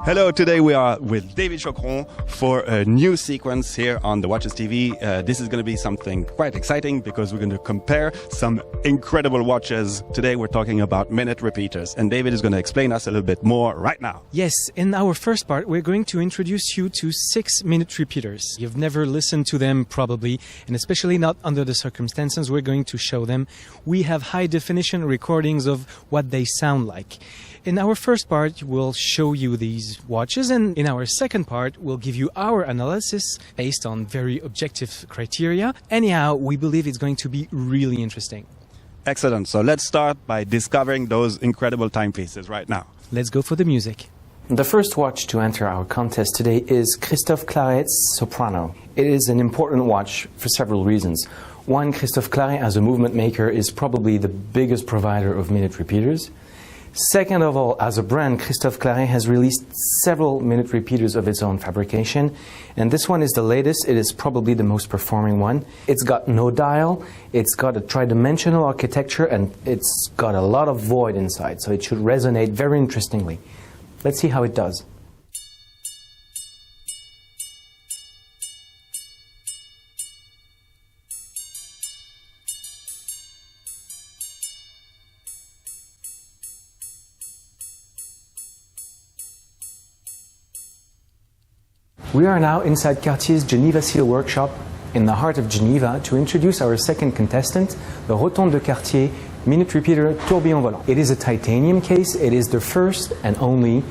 Hello, today we are with David Chocron for a new sequence here on the Watches TV. This is going to be something quite exciting because we're going to compare some incredible watches. Today we're talking about minute repeaters, and David is going to explain us a little bit more right now. Yes, in our first part we're going to introduce you to 6-minute repeaters. You've never listened to them probably, and especially not under the circumstances we're going to show them. We have high definition recordings of what they sound like. In our first part, we'll show you these watches, and in our second part, we'll give you our analysis based on very objective criteria. Anyhow, we believe it's going to be really interesting. Excellent. So let's start by discovering those incredible timepieces right now. Let's go for the music. The first watch to enter our contest today is Christophe Claret Soprano. It is an important watch for several reasons. One, Christophe Claret, as a movement maker, is probably the biggest provider of minute repeaters. Second of all, as a brand, Christophe Claret has released several minute repeaters of its own fabrication, and this one is the latest. It is probably the most performing one. It's got no dial, it's got a tridimensional architecture, and it's got a lot of void inside, so it should resonate very interestingly. Let's see how it does. We are now inside Cartier's Geneva Seal Workshop in the heart of Geneva to introduce our second contestant, the Rotonde de Cartier Minute Repeater Tourbillon Volant. It is a titanium case. It is the first and only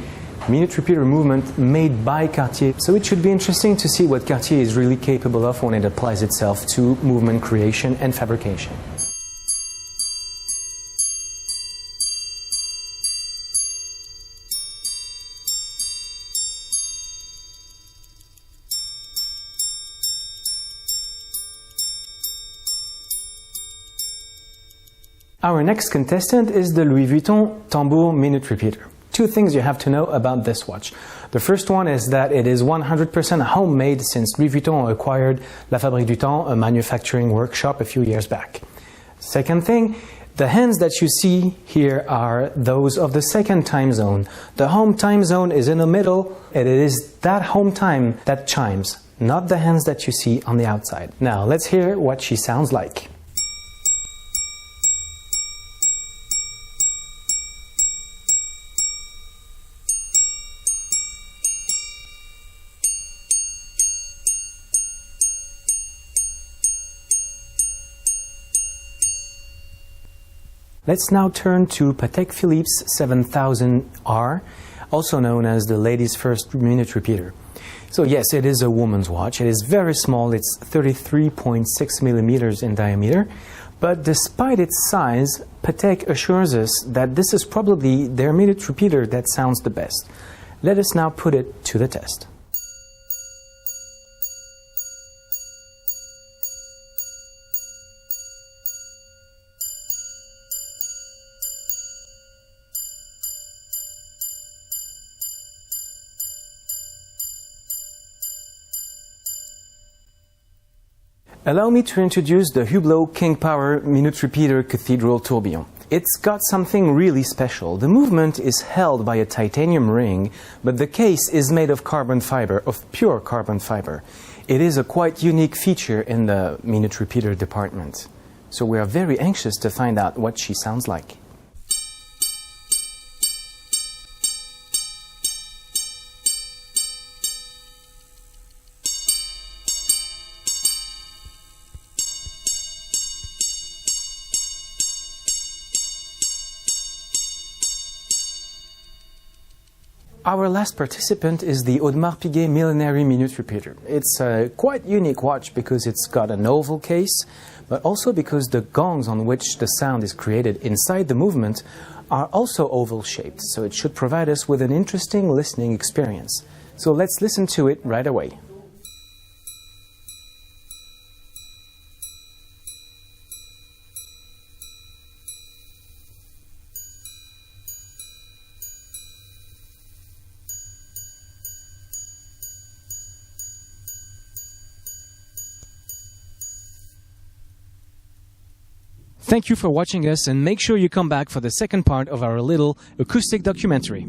minute repeater movement made by Cartier. So it should be interesting to see what Cartier is really capable of when it applies itself to movement creation and fabrication. Our next contestant is the Louis Vuitton Tambour Minute Repeater. Two things you have to know about this watch. The first one is that it is 100% homemade since Louis Vuitton acquired La Fabrique du Temps, a manufacturing workshop, a few years back. Second thing, the hands that you see here are those of the second time zone. The home time zone is in the middle, and it is that home time that chimes, not the hands that you see on the outside. Now let's hear what she sounds like. Let's now turn to Patek Philippe's 7000R, also known as the ladies' first minute repeater. So yes, it is a woman's watch. It is very small. It's 33.6 millimeters in diameter. But despite its size, Patek assures us that this is probably their minute repeater that sounds the best. Let us now put it to the test. Allow me to introduce the Hublot King Power Minute Repeater Cathedral Tourbillon. It's got something really special. The movement is held by a titanium ring, but the case is made of carbon fiber, of pure carbon fiber. It is a quite unique feature in the minute repeater department. So we are very anxious to find out what she sounds like. Our last participant is the Audemars Piguet Millenary Minute Repeater. It's a quite unique watch because it's got an oval case, but also because the gongs on which the sound is created inside the movement are also oval shaped, so it should provide us with an interesting listening experience. So let's listen to it right away. Thank you for watching us, and make sure you come back for the second part of our little acoustic documentary.